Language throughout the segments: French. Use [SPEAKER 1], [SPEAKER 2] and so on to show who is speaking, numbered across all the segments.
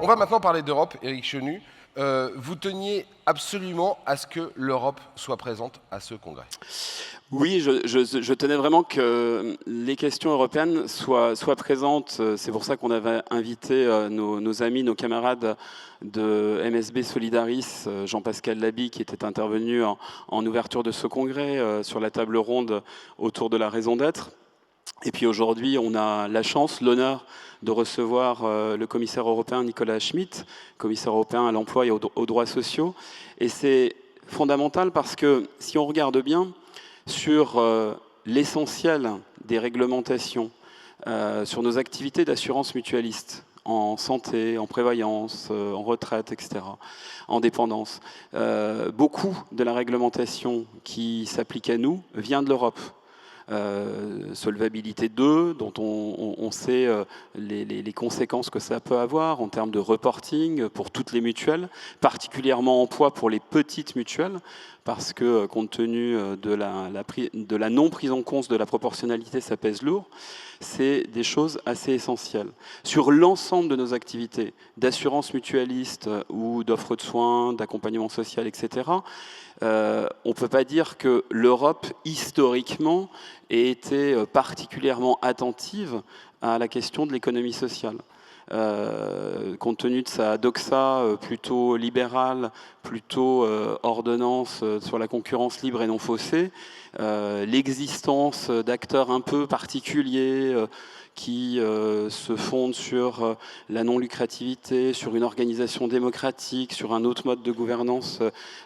[SPEAKER 1] on va maintenant parler d'Europe, Éric Chenu. Vous teniez absolument à ce que l'Europe soit présente à ce congrès.
[SPEAKER 2] Oui, je tenais vraiment que les questions européennes soient présentes. C'est pour ça qu'on avait invité nos amis, nos camarades de MSB Solidaris, Jean-Pascal Laby, qui était intervenu en ouverture de ce congrès sur la table ronde autour de la raison d'être. Et puis aujourd'hui, on a la chance, l'honneur de recevoir le commissaire européen Nicolas Schmit, commissaire européen à l'emploi et aux droits sociaux. Et c'est fondamental parce que si on regarde bien sur l'essentiel des réglementations, sur nos activités d'assurance mutualiste, en santé, en prévoyance, en retraite, etc., en dépendance, beaucoup de la réglementation qui s'applique à nous vient de l'Europe. Solvabilité 2, dont on sait les conséquences que ça peut avoir en termes de reporting pour toutes les mutuelles, particulièrement en poids pour les petites mutuelles, parce que compte tenu de la non prise en compte de la proportionnalité, ça pèse lourd. C'est des choses assez essentielles. Sur l'ensemble de nos activités d'assurance mutualiste ou d'offres de soins, d'accompagnement social, etc., on ne peut pas dire que l'Europe, historiquement, ait été particulièrement attentive à la question de l'économie sociale. Compte tenu de sa doxa plutôt libérale, plutôt ordonnance sur la concurrence libre et non faussée, l'existence d'acteurs un peu particuliers qui se fondent sur la non-lucrativité, sur une organisation démocratique, sur un autre mode de gouvernance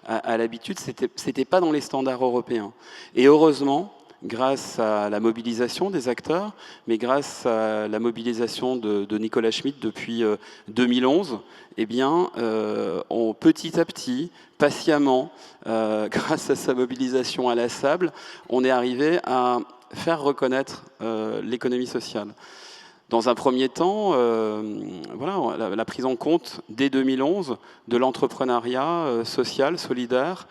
[SPEAKER 2] à l'habitude, c'était pas dans les standards européens. Et heureusement, grâce à la mobilisation des acteurs, mais grâce à la mobilisation de Nicolas Schmit depuis 2011, eh bien, petit à petit, patiemment, grâce à sa mobilisation à la sable, on est arrivé à faire reconnaître l'économie sociale. Dans un premier temps, voilà, la prise en compte, dès 2011, de l'entrepreneuriat social, solidaire,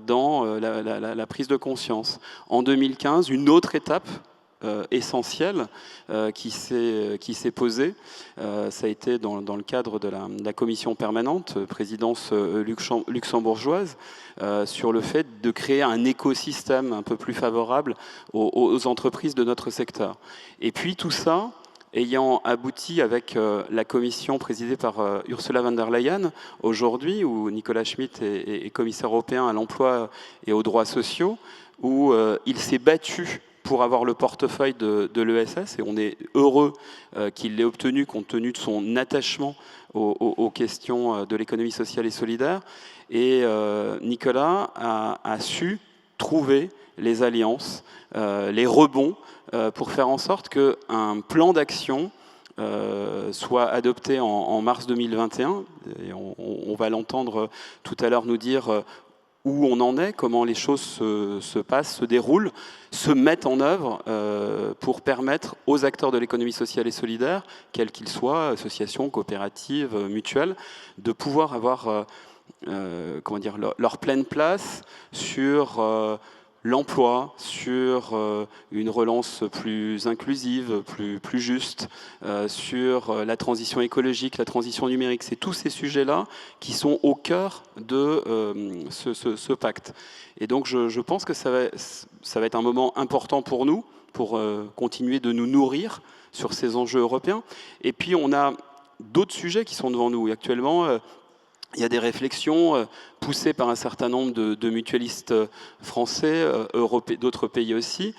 [SPEAKER 2] dans la prise de conscience. En 2015, une autre étape essentielle qui s'est posée, ça a été dans le cadre de la commission permanente, présidence luxembourgeoise, sur le fait de créer un écosystème un peu plus favorable aux entreprises de notre secteur. Et puis tout ça, ayant abouti avec la commission présidée par Ursula von der Leyen aujourd'hui, où Nicolas Schmit est commissaire européen à l'emploi et aux droits sociaux, où il s'est battu pour avoir le portefeuille de l'ESS, et on est heureux qu'il l'ait obtenu compte tenu de son attachement aux questions de l'économie sociale et solidaire. Et Nicolas a su trouver les alliances, les rebonds, pour faire en sorte qu'un plan d'action soit adopté en mars 2021. Et on va l'entendre tout à l'heure nous dire où on en est, comment les choses se passent, se déroulent, se mettent en œuvre pour permettre aux acteurs de l'économie sociale et solidaire, quels qu'ils soient, associations, coopératives, mutuelles, de pouvoir avoir leur pleine place sur l'emploi, sur une relance plus inclusive, plus juste, sur la transition écologique, la transition numérique. C'est tous ces sujets-là qui sont au cœur de ce pacte. Et donc je pense que ça va être un moment important pour nous, pour continuer de nous nourrir sur ces enjeux européens. Et puis on a d'autres sujets qui sont devant nous. Actuellement, il y a des réflexions poussées par un certain nombre de mutualistes français, d'autres pays aussi,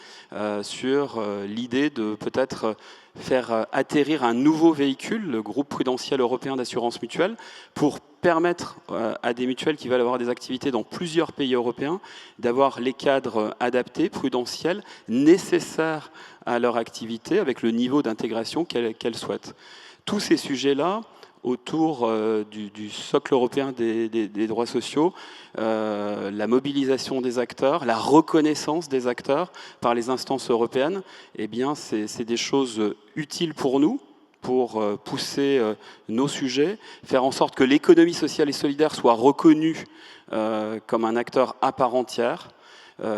[SPEAKER 2] sur l'idée de peut-être faire atterrir un nouveau véhicule, le groupe prudentiel européen d'assurance mutuelle, pour permettre à des mutuelles qui veulent avoir des activités dans plusieurs pays européens d'avoir les cadres adaptés, prudentiels, nécessaires à leur activité, avec le niveau d'intégration qu'elles souhaitent. Tous ces sujets-là, autour du socle européen des droits sociaux, la mobilisation des acteurs, la reconnaissance des acteurs par les instances européennes, eh bien, c'est des choses utiles pour nous, pour pousser nos sujets, faire en sorte que l'économie sociale et solidaire soit reconnue comme un acteur à part entière,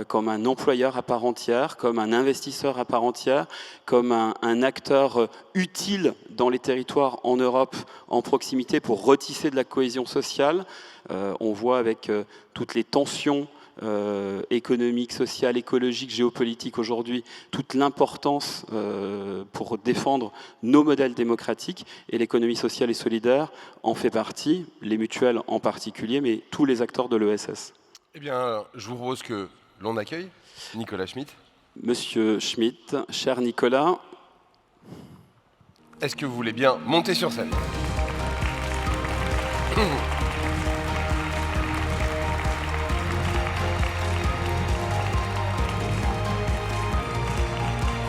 [SPEAKER 2] comme un employeur à part entière, comme un investisseur à part entière, comme un acteur utile dans les territoires en Europe, en proximité, pour retisser de la cohésion sociale. On voit avec toutes les tensions économiques, sociales, écologiques, géopolitiques aujourd'hui, toute l'importance pour défendre nos modèles démocratiques, et l'économie sociale et solidaire en fait partie, les mutuelles en particulier, mais tous les acteurs de l'ESS.
[SPEAKER 1] Eh bien, je vous propose que l'on accueille Nicolas Schmitt.
[SPEAKER 2] Monsieur Schmitt, cher Nicolas.
[SPEAKER 1] Est-ce que vous voulez bien monter sur scène?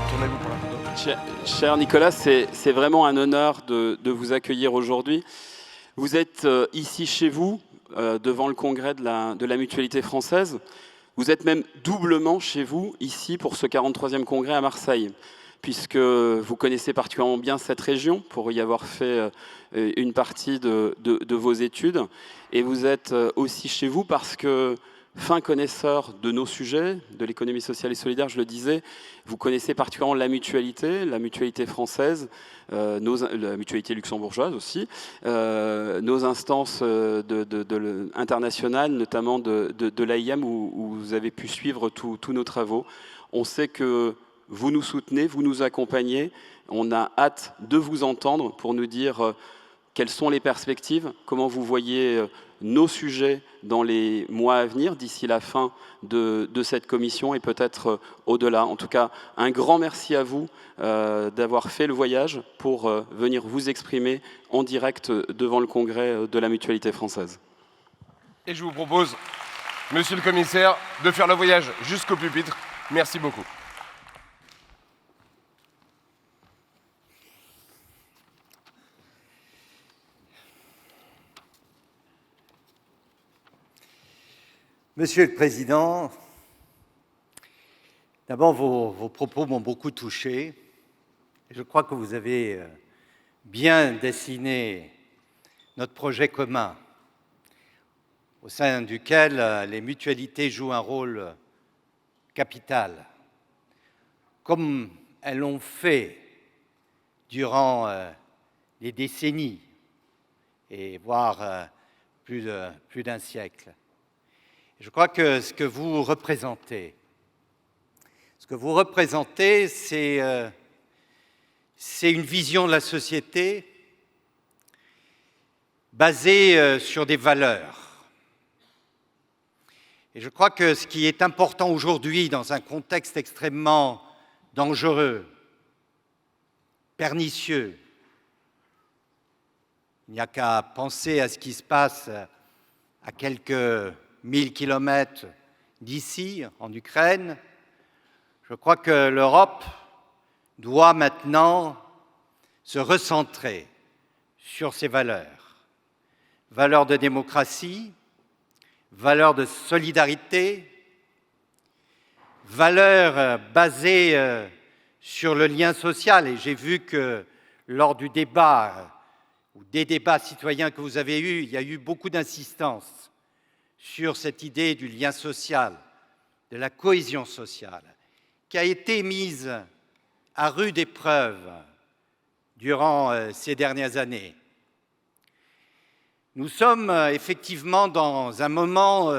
[SPEAKER 1] Tournez-vous pour la photo.
[SPEAKER 2] Cher Nicolas, c'est vraiment un honneur de vous accueillir aujourd'hui. Vous êtes ici chez vous, devant le congrès de la Mutualité française. Vous êtes même doublement chez vous, ici, pour ce 43e congrès à Marseille, puisque vous connaissez particulièrement bien cette région, pour y avoir fait une partie de vos études. Et vous êtes aussi chez vous parce que, fin connaisseur de nos sujets, de l'économie sociale et solidaire, je le disais, vous connaissez particulièrement la mutualité française, la mutualité luxembourgeoise aussi, nos instances internationales, notamment de l'AIM, où vous avez pu suivre tous nos travaux. On sait que vous nous soutenez, vous nous accompagnez. On a hâte de vous entendre pour nous dire quelles sont les perspectives, comment vous voyez nos sujets dans les mois à venir, d'ici la fin de cette commission et peut-être au-delà. En tout cas, un grand merci à vous d'avoir fait le voyage pour venir vous exprimer en direct devant le congrès de la Mutualité française.
[SPEAKER 1] Et je vous propose, monsieur le commissaire, de faire le voyage jusqu'au pupitre. Merci beaucoup.
[SPEAKER 3] Monsieur le Président, d'abord vos propos m'ont beaucoup touché. Je crois que vous avez bien dessiné notre projet commun, au sein duquel les mutualités jouent un rôle capital, comme elles l'ont fait durant les décennies, et voire plus d'un siècle. Je crois que ce que vous représentez, c'est une vision de la société basée sur des valeurs. Et je crois que ce qui est important aujourd'hui, dans un contexte extrêmement dangereux, pernicieux, il n'y a qu'à penser à ce qui se passe à quelques 1000 kilomètres d'ici, en Ukraine. Je crois que l'Europe doit maintenant se recentrer sur ses valeurs. Valeurs de démocratie, valeurs de solidarité, valeurs basées sur le lien social. Et j'ai vu que lors du débat, ou des débats citoyens que vous avez eus, il y a eu beaucoup d'insistance sur cette idée du lien social, de la cohésion sociale, qui a été mise à rude épreuve durant ces dernières années. Nous sommes effectivement dans un moment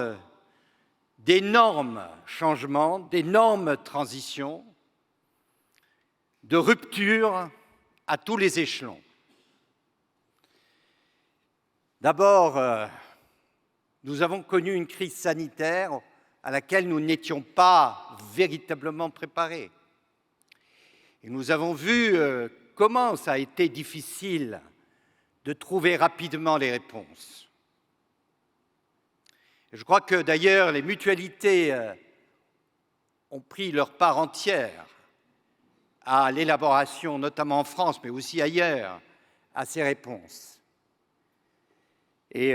[SPEAKER 3] d'énormes changements, d'énormes transitions, de rupture à tous les échelons. D'abord, nous avons connu une crise sanitaire à laquelle nous n'étions pas véritablement préparés. Et nous avons vu comment ça a été difficile de trouver rapidement les réponses. Je crois que d'ailleurs les mutualités ont pris leur part entière à l'élaboration, notamment en France, mais aussi ailleurs, à ces réponses. Et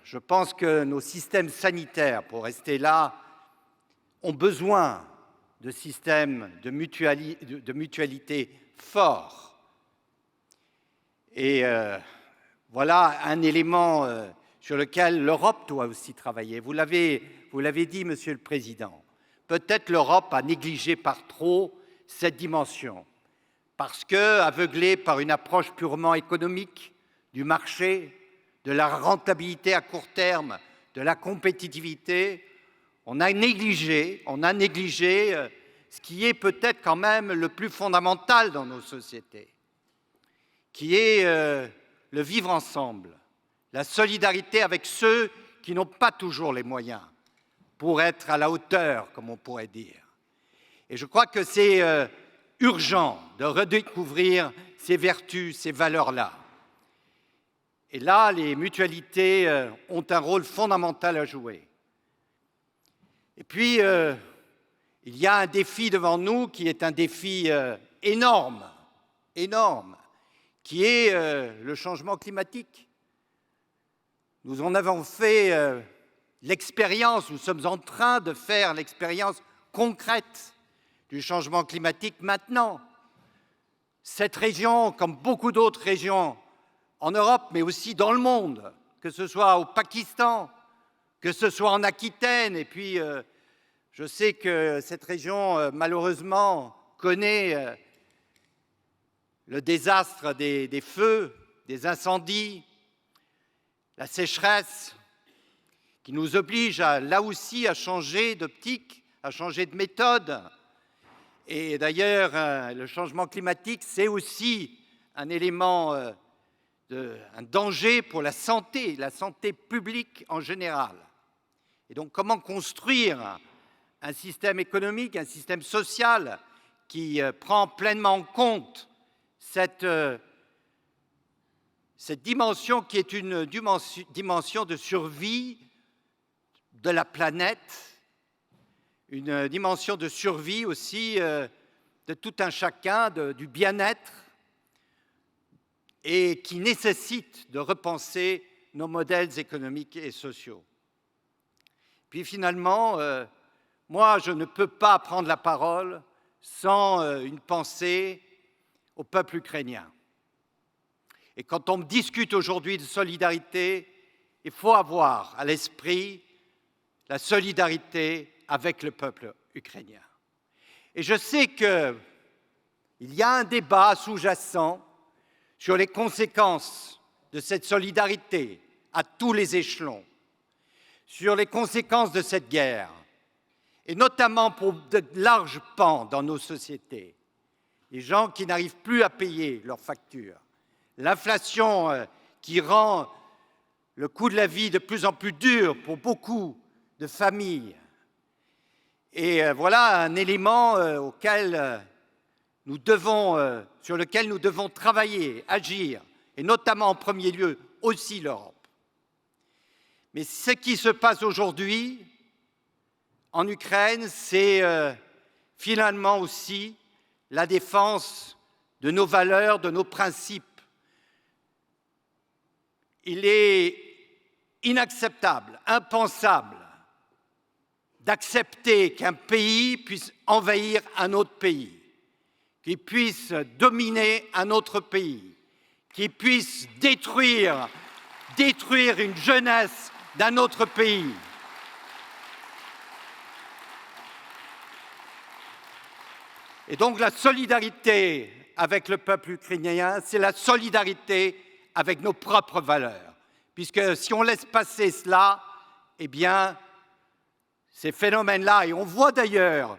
[SPEAKER 3] je pense que nos systèmes sanitaires, pour rester là, ont besoin de systèmes de mutualité forts. Et voilà un élément sur lequel l'Europe doit aussi travailler. Vous l'avez dit, Monsieur le Président, peut-être l'Europe a négligé par trop cette dimension, parce que, aveuglée par une approche purement économique du marché, de la rentabilité à court terme, de la compétitivité, on a négligé ce qui est peut-être quand même le plus fondamental dans nos sociétés, qui est le vivre ensemble, la solidarité avec ceux qui n'ont pas toujours les moyens pour être à la hauteur, comme on pourrait dire. Et je crois que c'est urgent de redécouvrir ces vertus, ces valeurs-là. Et là, les mutualités ont un rôle fondamental à jouer. Et puis, il y a un défi devant nous qui est un défi énorme, qui est le changement climatique. Nous en avons fait l'expérience, nous sommes en train de faire l'expérience concrète du changement climatique maintenant. Cette région, comme beaucoup d'autres régions en Europe, mais aussi dans le monde, que ce soit au Pakistan, que ce soit en Aquitaine, et puis je sais que cette région, malheureusement, connaît le désastre des feux, des incendies, la sécheresse, qui nous oblige là aussi à changer d'optique, à changer de méthode. Et d'ailleurs, le changement climatique, c'est aussi un élément, un danger pour la santé publique en général. Et donc, comment construire un système économique, un système social qui prend pleinement en compte cette dimension qui est une dimension de survie de la planète, une dimension de survie aussi de tout un chacun, du bien-être, et qui nécessite de repenser nos modèles économiques et sociaux. Puis finalement, moi, je ne peux pas prendre la parole sans une pensée au peuple ukrainien. Et quand on discute aujourd'hui de solidarité, il faut avoir à l'esprit la solidarité avec le peuple ukrainien. Et je sais qu'il y a un débat sous-jacent sur les conséquences de cette solidarité à tous les échelons, sur les conséquences de cette guerre, et notamment pour de larges pans dans nos sociétés, les gens qui n'arrivent plus à payer leurs factures, l'inflation qui rend le coût de la vie de plus en plus dur pour beaucoup de familles. Et voilà un élément sur lequel nous devons travailler, agir, et notamment en premier lieu aussi l'Europe. Mais ce qui se passe aujourd'hui en Ukraine, c'est finalement aussi la défense de nos valeurs, de nos principes. Il est inacceptable, impensable d'accepter qu'un pays puisse envahir un autre pays, qu'il puisse dominer un autre pays, qu'il puisse détruire une jeunesse d'un autre pays. Et donc la solidarité avec le peuple ukrainien, c'est la solidarité avec nos propres valeurs. Puisque si on laisse passer cela, eh bien, ces phénomènes-là, et on voit d'ailleurs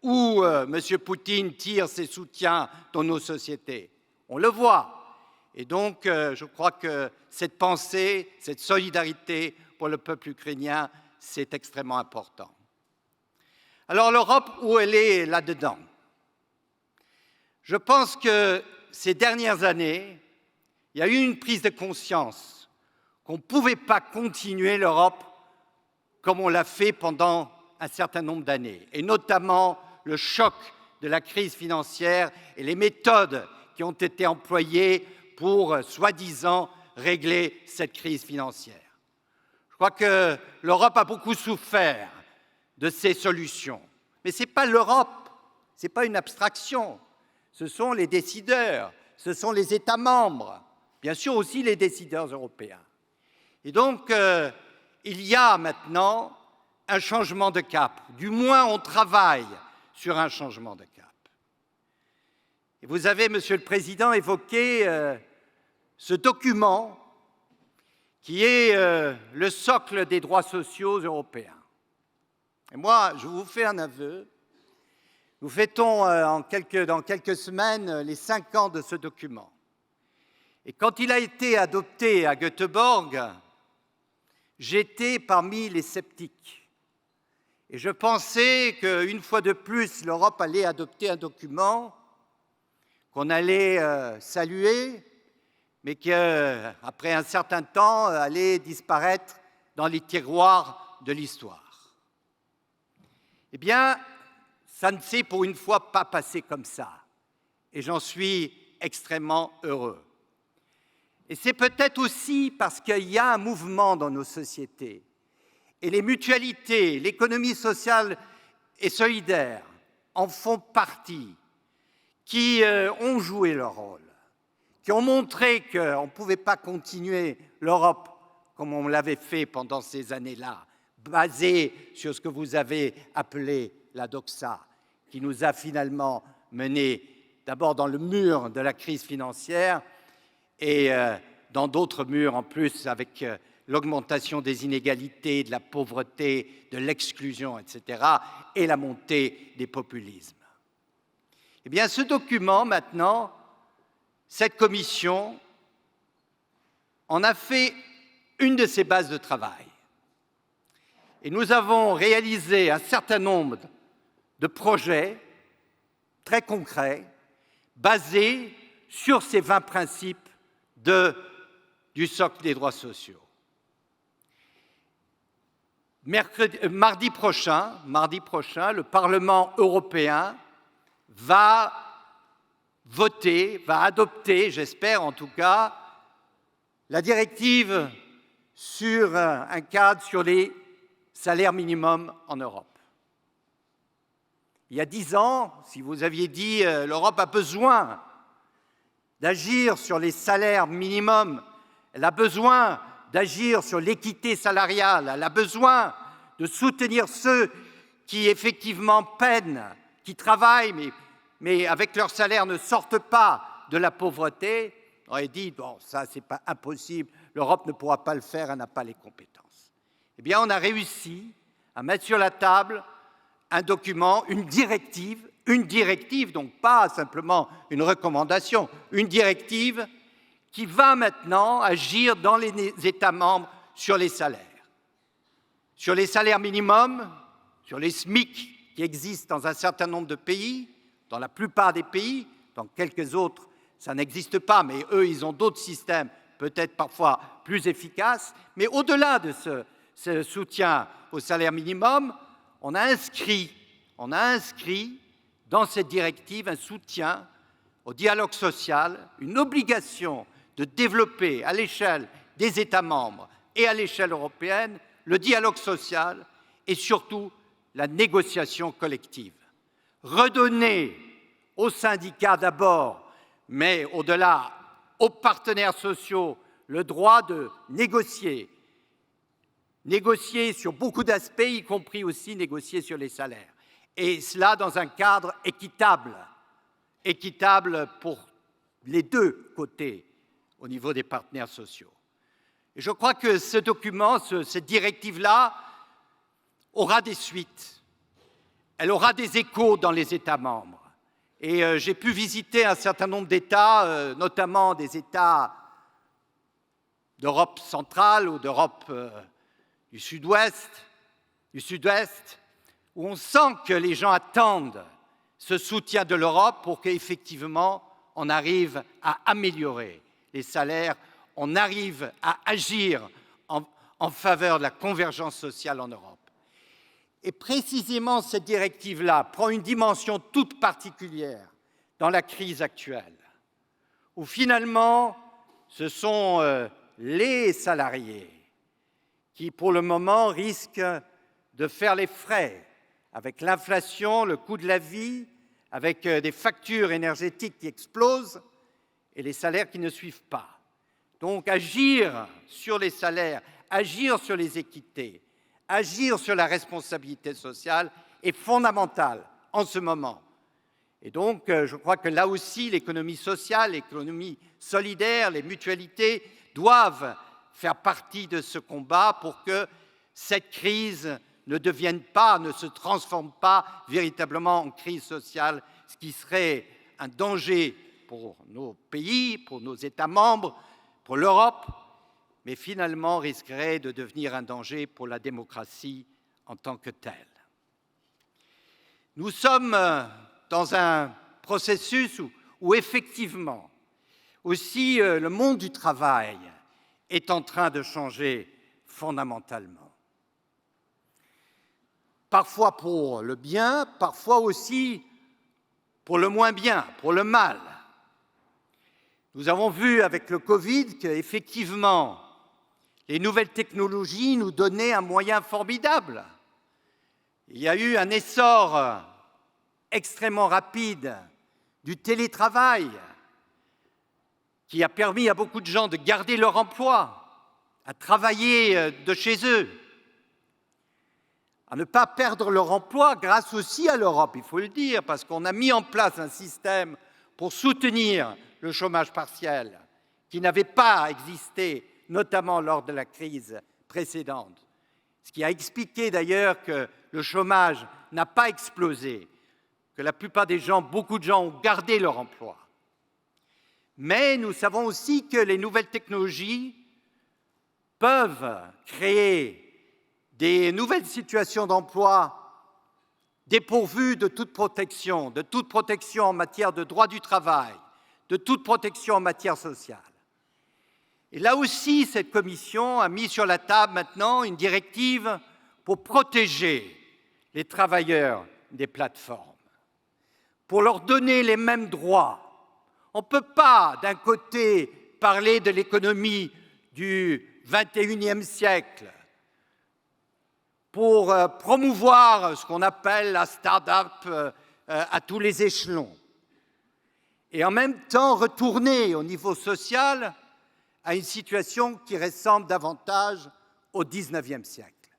[SPEAKER 3] où M. Poutine tire ses soutiens dans nos sociétés, on le voit. Et donc, je crois que cette pensée, cette solidarité pour le peuple ukrainien, c'est extrêmement important. Alors l'Europe, où elle est là-dedans? Je pense que ces dernières années, il y a eu une prise de conscience qu'on ne pouvait pas continuer l'Europe comme on l'a fait pendant un certain nombre d'années, et notamment le choc de la crise financière et les méthodes qui ont été employées pour, soi-disant, régler cette crise financière. Je crois que l'Europe a beaucoup souffert de ces solutions. Mais ce n'est pas l'Europe, ce n'est pas une abstraction. Ce sont les décideurs, ce sont les États membres, bien sûr aussi les décideurs européens. Et donc, il y a maintenant un changement de cap. Du moins, on travaille sur un changement de cap. Et vous avez, Monsieur le Président, évoqué ce document qui est le socle des droits sociaux européens. Et moi, je vous fais un aveu. Nous fêtons dans quelques semaines les 5 ans de ce document. Et quand il a été adopté à Göteborg, j'étais parmi les sceptiques. Et je pensais qu'une fois de plus, l'Europe allait adopter un document qu'on allait saluer, mais qu'après un certain temps, allait disparaître dans les tiroirs de l'histoire. Eh bien, ça ne s'est pour une fois pas passé comme ça. Et j'en suis extrêmement heureux. Et c'est peut-être aussi parce qu'il y a un mouvement dans nos sociétés. Et les mutualités, l'économie sociale et solidaire en font partie, qui ont joué leur rôle, qui ont montré qu'on ne pouvait pas continuer l'Europe comme on l'avait fait pendant ces années-là, basée sur ce que vous avez appelé la doxa, qui nous a finalement menés d'abord dans le mur de la crise financière et dans d'autres murs en plus avec l'augmentation des inégalités, de la pauvreté, de l'exclusion, etc., et la montée des populismes. Eh bien, ce document, maintenant, cette commission en a fait une de ses bases de travail. Et nous avons réalisé un certain nombre de projets très concrets basés sur ces 20 principes du socle des droits sociaux. Mardi prochain, le Parlement européen va voter, va adopter, j'espère en tout cas, la directive sur un cadre sur les salaires minimums en Europe. Il y a 10 ans, si vous aviez dit l'Europe a besoin d'agir sur les salaires minimums, elle a besoin d'agir sur l'équité salariale, elle a besoin de soutenir ceux qui effectivement peinent, qui travaillent, mais avec leur salaire ne sortent pas de la pauvreté, on aurait dit, bon, ça c'est pas impossible, l'Europe ne pourra pas le faire, elle n'a pas les compétences. Eh bien, on a réussi à mettre sur la table un document, une directive, donc pas simplement une recommandation, une directive qui va maintenant agir dans les États membres sur les salaires. Sur les salaires minimums, sur les SMIC qui existent dans un certain nombre de pays, dans la plupart des pays, dans quelques autres, ça n'existe pas, mais eux, ils ont d'autres systèmes, peut-être parfois plus efficaces. Mais au-delà de ce soutien au salaire minimum, on a inscrit dans cette directive un soutien au dialogue social, une obligation de développer à l'échelle des États membres et à l'échelle européenne le dialogue social et surtout la négociation collective. Redonner aux syndicats d'abord, mais au-delà, aux partenaires sociaux, le droit de négocier sur beaucoup d'aspects, y compris aussi négocier sur les salaires. Et cela dans un cadre équitable pour les deux côtés au niveau des partenaires sociaux. Et je crois que ce document, cette directive-là, aura des suites. Elle aura des échos dans les États membres. Et j'ai pu visiter un certain nombre d'États, notamment des États d'Europe centrale ou d'Europe du Sud-Ouest, où on sent que les gens attendent ce soutien de l'Europe pour qu'effectivement on arrive à améliorer les salaires, on arrive à agir en faveur de la convergence sociale en Europe. Et précisément cette directive-là prend une dimension toute particulière dans la crise actuelle, où finalement ce sont les salariés qui, pour le moment, risquent de faire les frais avec l'inflation, le coût de la vie, avec des factures énergétiques qui explosent et les salaires qui ne suivent pas. Donc agir sur les salaires, agir sur les équités, agir sur la responsabilité sociale est fondamental en ce moment. Et donc, je crois que là aussi, l'économie sociale, l'économie solidaire, les mutualités doivent faire partie de ce combat pour que cette crise ne devienne pas, ne se transforme pas véritablement en crise sociale, ce qui serait un danger pour nos pays, pour nos États membres, pour l'Europe, mais finalement risquerait de devenir un danger pour la démocratie en tant que telle. Nous sommes dans un processus où effectivement, aussi le monde du travail est en train de changer fondamentalement. Parfois pour le bien, parfois aussi pour le moins bien, pour le mal. Nous avons vu avec le Covid qu'effectivement, les nouvelles technologies nous donnaient un moyen formidable. Il y a eu un essor extrêmement rapide du télétravail qui a permis à beaucoup de gens de garder leur emploi, à travailler de chez eux, à ne pas perdre leur emploi grâce aussi à l'Europe, il faut le dire, parce qu'on a mis en place un système pour soutenir le chômage partiel qui n'avait pas existé, notamment lors de la crise précédente. Ce qui a expliqué d'ailleurs que le chômage n'a pas explosé, que la plupart des gens, beaucoup de gens ont gardé leur emploi. Mais nous savons aussi que les nouvelles technologies peuvent créer des nouvelles situations d'emploi dépourvues de toute protection en matière de droit du travail, de toute protection en matière sociale. Et là aussi, cette commission a mis sur la table maintenant une directive pour protéger les travailleurs des plateformes, pour leur donner les mêmes droits. On ne peut pas, d'un côté, parler de l'économie du XXIe siècle pour promouvoir ce qu'on appelle la start-up à tous les échelons, et en même temps retourner au niveau social à une situation qui ressemble davantage au XIXe siècle,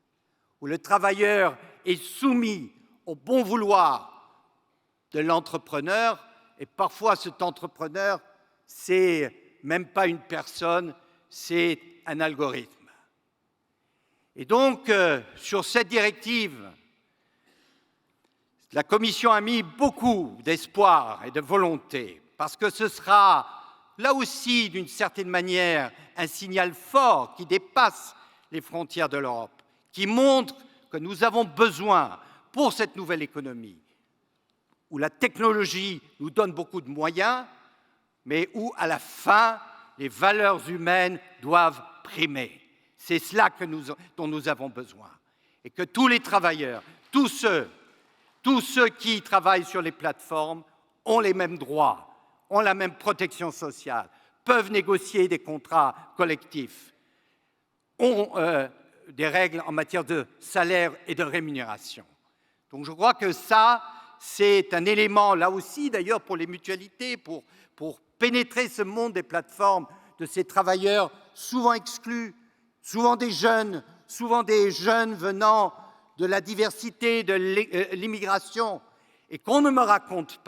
[SPEAKER 3] où le travailleur est soumis au bon vouloir de l'entrepreneur, et parfois cet entrepreneur, c'est même pas une personne, c'est un algorithme. Et donc, sur cette directive, la Commission a mis beaucoup d'espoir et de volonté, parce que ce sera, là aussi, d'une certaine manière, un signal fort qui dépasse les frontières de l'Europe, qui montre que nous avons besoin, pour cette nouvelle économie, où la technologie nous donne beaucoup de moyens, mais où, à la fin, les valeurs humaines doivent primer. C'est cela dont nous avons besoin. Et que tous les travailleurs, tous ceux qui travaillent sur les plateformes ont les mêmes droits, ont la même protection sociale, peuvent négocier des contrats collectifs, ont des règles en matière de salaire et de rémunération. Donc je crois que ça, c'est un élément, là aussi d'ailleurs pour les mutualités, pour pénétrer ce monde des plateformes, de ces travailleurs souvent exclus, souvent des jeunes venant de la diversité, de l'immigration, et qu'on ne me raconte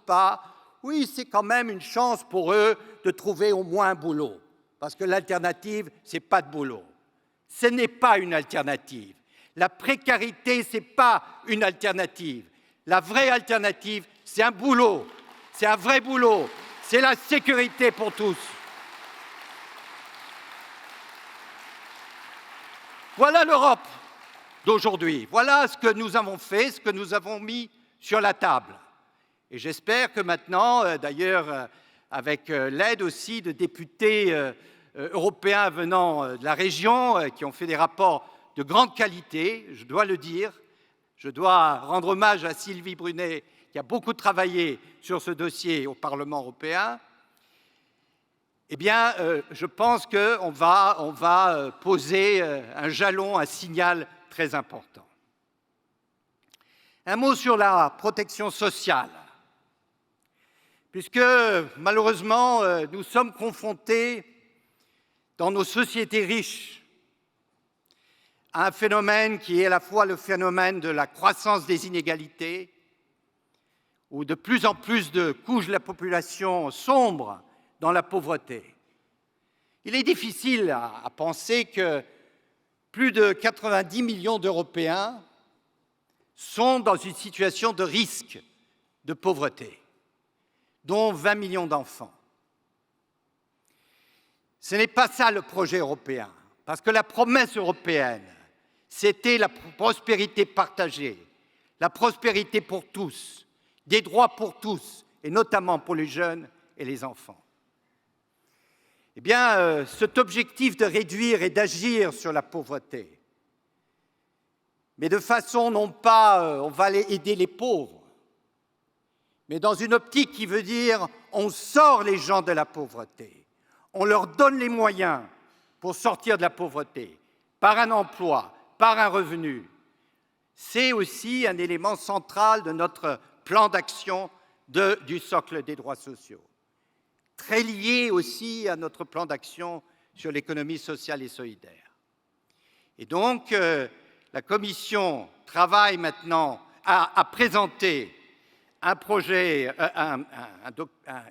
[SPEAKER 3] pas, oui, c'est quand même une chance pour eux de trouver au moins un boulot, parce que l'alternative, c'est pas de boulot. Ce n'est pas une alternative. La précarité, ce n'est pas une alternative. La vraie alternative, c'est un boulot, c'est un vrai boulot, c'est la sécurité pour tous. Voilà l'Europe d'aujourd'hui. Voilà ce que nous avons fait, ce que nous avons mis sur la table. Et j'espère que maintenant, d'ailleurs, avec l'aide aussi de députés européens venant de la région, qui ont fait des rapports de grande qualité, je dois le dire, je dois rendre hommage à Sylvie Brunet, qui a beaucoup travaillé sur ce dossier au Parlement européen, eh bien, je pense qu'on va poser un jalon, un signal très important. Un mot sur la protection sociale, puisque malheureusement, nous sommes confrontés dans nos sociétés riches à un phénomène qui est à la fois le phénomène de la croissance des inégalités, où de plus en plus de couches de la population sombrent dans la pauvreté. Il est difficile à penser que plus de 90 millions d'Européens sont dans une situation de risque de pauvreté, dont 20 millions d'enfants. Ce n'est pas ça le projet européen, parce que la promesse européenne, c'était la prospérité partagée, la prospérité pour tous, des droits pour tous, et notamment pour les jeunes et les enfants. Eh bien, cet objectif de réduire et d'agir sur la pauvreté, mais de façon non pas on va aider les pauvres, mais dans une optique qui veut dire on sort les gens de la pauvreté, on leur donne les moyens pour sortir de la pauvreté, par un emploi, par un revenu. C'est aussi un élément central de notre plan d'action du socle des droits sociaux, très lié aussi à notre plan d'action sur l'économie sociale et solidaire. Et donc, la Commission travaille maintenant à présenter un projet,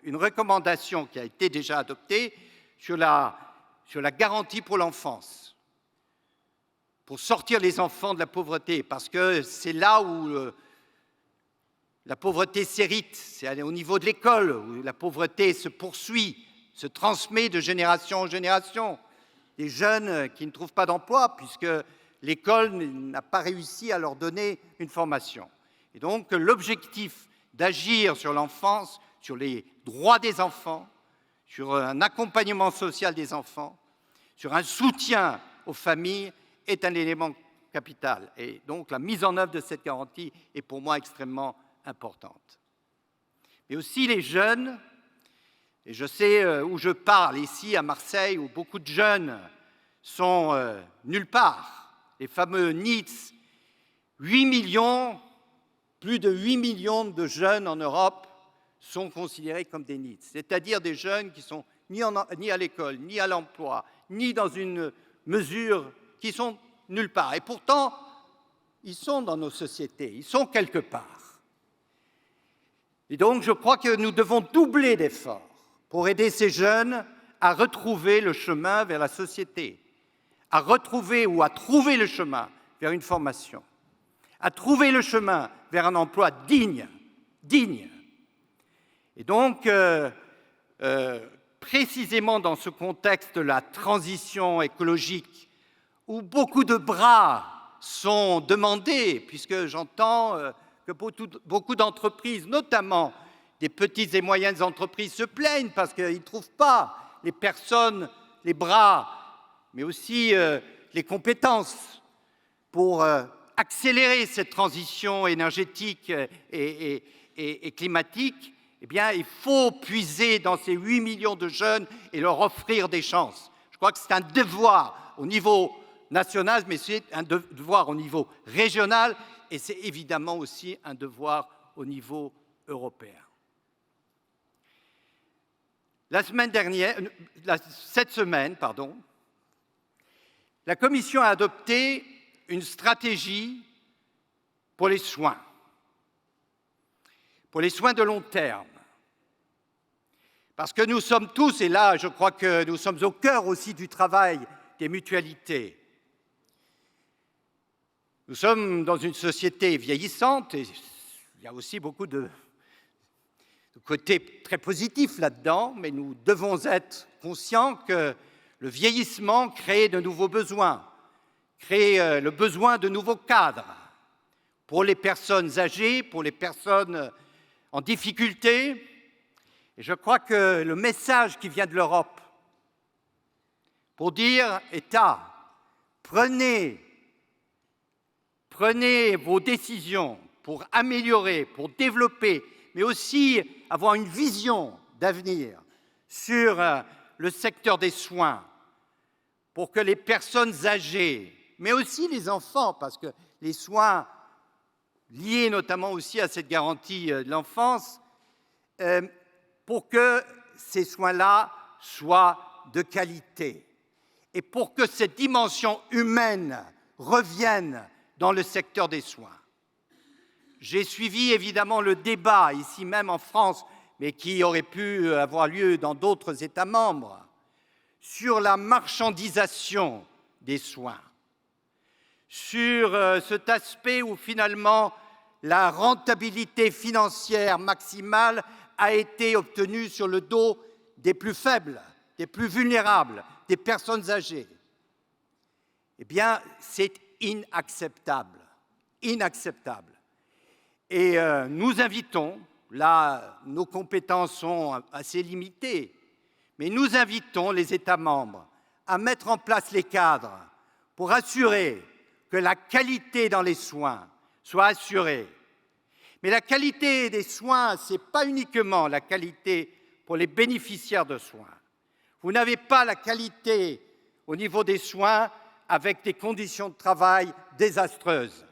[SPEAKER 3] une recommandation qui a été déjà adoptée sur la garantie pour l'enfance, pour sortir les enfants de la pauvreté, parce que c'est là où la pauvreté s'hérite, c'est au niveau de l'école, où la pauvreté se poursuit, se transmet de génération en génération. Des jeunes qui ne trouvent pas d'emploi, puisque l'école n'a pas réussi à leur donner une formation. Et donc, l'objectif d'agir sur l'enfance, sur les droits des enfants, sur un accompagnement social des enfants, sur un soutien aux familles, est un élément capital. Et donc, la mise en œuvre de cette garantie est pour moi extrêmement importante. Mais aussi les jeunes, et je sais où je parle, ici à Marseille, où beaucoup de jeunes sont nulle part, les fameux NEETs, 8 millions, plus de 8 millions de jeunes en Europe sont considérés comme des NEETs, c'est-à-dire des jeunes qui sont ni à l'école, ni à l'emploi, ni dans une mesure, qui sont nulle part. Et pourtant, ils sont dans nos sociétés, ils sont quelque part. Et donc, je crois que nous devons doubler d'efforts pour aider ces jeunes à retrouver le chemin vers la société, à retrouver ou à trouver le chemin vers une formation, à trouver le chemin vers un emploi digne. Et donc, précisément dans ce contexte de la transition écologique, où beaucoup de bras sont demandés, puisque j'entends que beaucoup d'entreprises, notamment des petites et moyennes entreprises, se plaignent parce qu'ils ne trouvent pas les personnes, les bras, mais aussi les compétences pour accélérer cette transition énergétique et climatique. Eh bien, il faut puiser dans ces 8 millions de jeunes et leur offrir des chances. Je crois que c'est un devoir au niveau national, mais c'est un devoir au niveau régional, et c'est évidemment aussi un devoir au niveau européen. Cette semaine, la Commission a adopté une stratégie pour les soins de long terme. Parce que nous sommes tous, et là je crois que nous sommes au cœur aussi du travail des mutualités, nous sommes dans une société vieillissante, et il y a aussi beaucoup de côtés très positifs là-dedans, mais nous devons être conscients que le vieillissement crée de nouveaux besoins, crée le besoin de nouveaux cadres pour les personnes âgées, pour les personnes en difficulté. Et je crois que le message qui vient de l'Europe pour dire « État, prenez vos décisions pour améliorer, pour développer, mais aussi avoir une vision d'avenir sur le secteur des soins, pour que les personnes âgées, mais aussi les enfants, parce que les soins liés notamment aussi à cette garantie de l'enfance, pour que ces soins-là soient de qualité et pour que cette dimension humaine reviennent dans le secteur des soins. J'ai suivi évidemment le débat ici même en France, mais qui aurait pu avoir lieu dans d'autres États membres, sur la marchandisation des soins, sur cet aspect où finalement la rentabilité financière maximale a été obtenue sur le dos des plus faibles, des plus vulnérables, des personnes âgées. Eh bien, c'est inacceptable, inacceptable. Et nous invitons, là, nos compétences sont assez limitées, mais nous invitons les États membres à mettre en place les cadres pour assurer que la qualité dans les soins soit assurée. Mais la qualité des soins, ce n'est pas uniquement la qualité pour les bénéficiaires de soins. Vous n'avez pas la qualité au niveau des soins avec des conditions de travail désastreuses.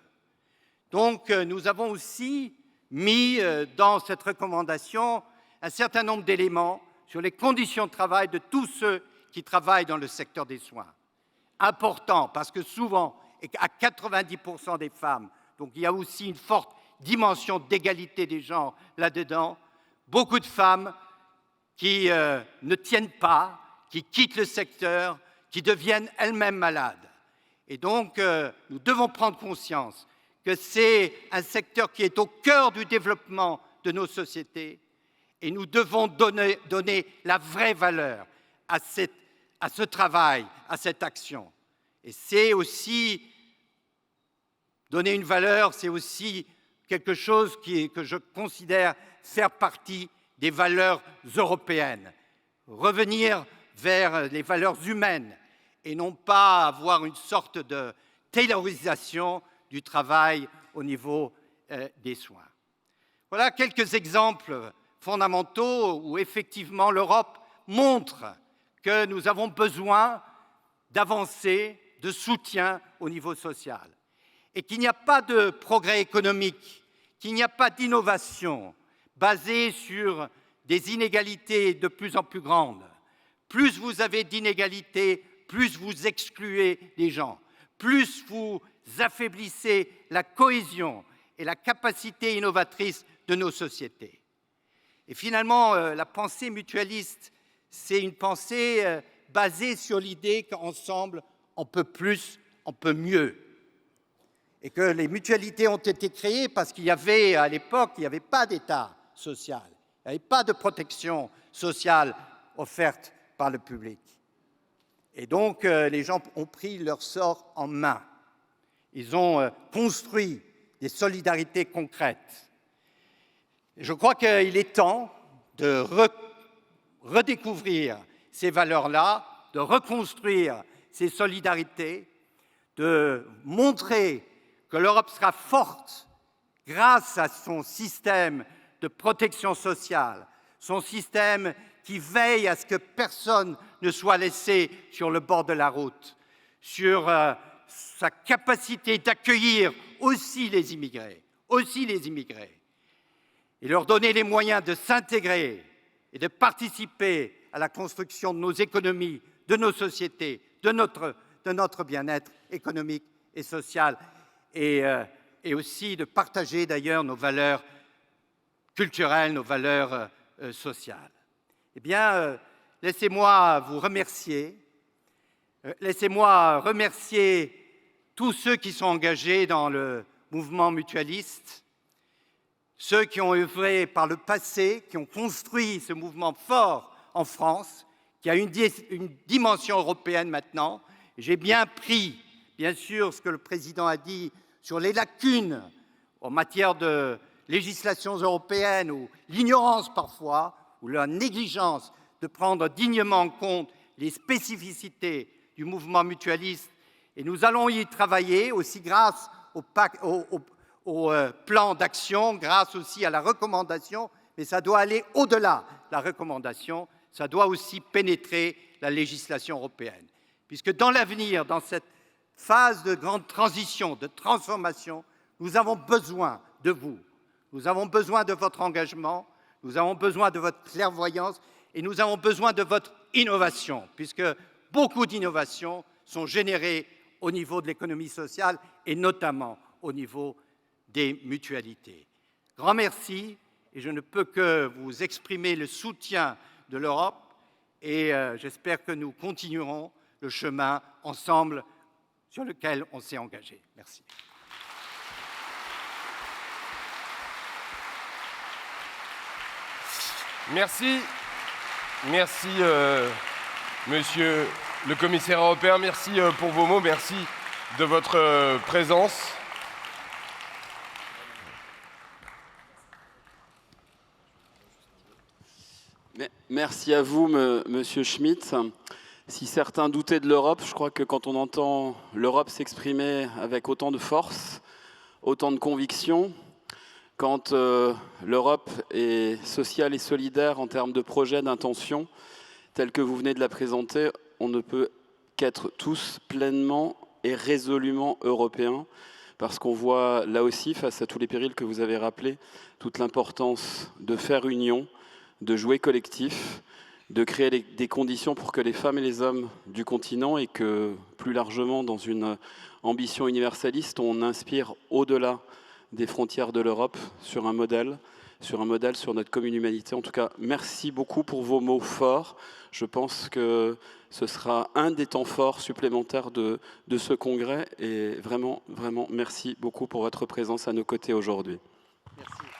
[SPEAKER 3] Donc, nous avons aussi mis dans cette recommandation un certain nombre d'éléments sur les conditions de travail de tous ceux qui travaillent dans le secteur des soins. Important, parce que souvent, et à 90% des femmes, donc il y a aussi une forte dimension d'égalité des genres là-dedans, beaucoup de femmes qui ne tiennent pas, qui quittent le secteur, qui deviennent elles-mêmes malades. Et donc, nous devons prendre conscience que c'est un secteur qui est au cœur du développement de nos sociétés et nous devons donner la vraie valeur à ce travail, à cette action. Et c'est aussi, donner une valeur, c'est aussi quelque chose que je considère faire partie des valeurs européennes. Revenir vers les valeurs humaines et non pas avoir une sorte de taylorisation du travail au niveau des soins. Voilà quelques exemples fondamentaux où effectivement l'Europe montre que nous avons besoin d'avancer, de soutien au niveau social et qu'il n'y a pas de progrès économique, qu'il n'y a pas d'innovation basée sur des inégalités de plus en plus grandes. Plus vous avez d'inégalités, plus vous excluez les gens, plus vous affaiblissez la cohésion et la capacité innovatrice de nos sociétés. Et finalement, la pensée mutualiste, c'est une pensée basée sur l'idée qu'ensemble, on peut plus, on peut mieux. Et que les mutualités ont été créées parce qu'il y avait, à l'époque, il n'y avait pas d'État social, il n'y avait pas de protection sociale offerte par le public. Et donc, les gens ont pris leur sort en main. Ils ont construit des solidarités concrètes. Et je crois qu'il est temps de redécouvrir ces valeurs-là, de reconstruire ces solidarités, de montrer que l'Europe sera forte grâce à son système de protection sociale, son système qui veille à ce que personne ne soit laissé sur le bord de la route, sur sa capacité d'accueillir aussi les immigrés, et leur donner les moyens de s'intégrer et de participer à la construction de nos économies, de nos sociétés, de notre bien-être économique et social, et aussi de partager d'ailleurs nos valeurs culturelles, nos valeurs sociales. Eh bien, laissez-moi vous remercier. Laissez-moi remercier tous ceux qui sont engagés dans le mouvement mutualiste, ceux qui ont œuvré par le passé, qui ont construit ce mouvement fort en France, qui a une dimension européenne maintenant. J'ai bien pris, bien sûr, ce que le président a dit sur les lacunes en matière de législations européennes, ou l'ignorance parfois, ou la négligence de prendre dignement en compte les spécificités du mouvement mutualiste. Et nous allons y travailler aussi grâce au plan d'action, grâce aussi à la recommandation, mais ça doit aller au-delà de la recommandation, ça doit aussi pénétrer la législation européenne. Puisque dans l'avenir, dans cette phase de grande transition, de transformation, nous avons besoin de vous, nous avons besoin de votre engagement, nous avons besoin de votre clairvoyance et nous avons besoin de votre innovation, puisque beaucoup d'innovations sont générées au niveau de l'économie sociale et notamment au niveau des mutualités. Grand merci, et je ne peux que vous exprimer le soutien de l'Europe et j'espère que nous continuerons le chemin ensemble sur lequel on s'est engagé. Merci.
[SPEAKER 1] Merci. Merci, monsieur le commissaire européen. Merci pour vos mots. Merci de votre présence.
[SPEAKER 2] Merci à vous, monsieur Schmitt. Si certains doutaient de l'Europe, je crois que quand on entend l'Europe s'exprimer avec autant de force, autant de conviction, quand l'Europe est sociale et solidaire en termes de projets, d'intention, tels que vous venez de la présenter, on ne peut qu'être tous pleinement et résolument européens, parce qu'on voit là aussi, face à tous les périls que vous avez rappelés, toute l'importance de faire union, de jouer collectif, de créer des conditions pour que les femmes et les hommes du continent, et que plus largement dans une ambition universaliste, on inspire au-delà des frontières de l'Europe sur un modèle sur notre commune humanité. En tout cas, merci beaucoup pour vos mots forts. Je pense que ce sera un des temps forts supplémentaires de ce congrès, et vraiment, vraiment, merci beaucoup pour votre présence à nos côtés aujourd'hui.
[SPEAKER 3] Merci.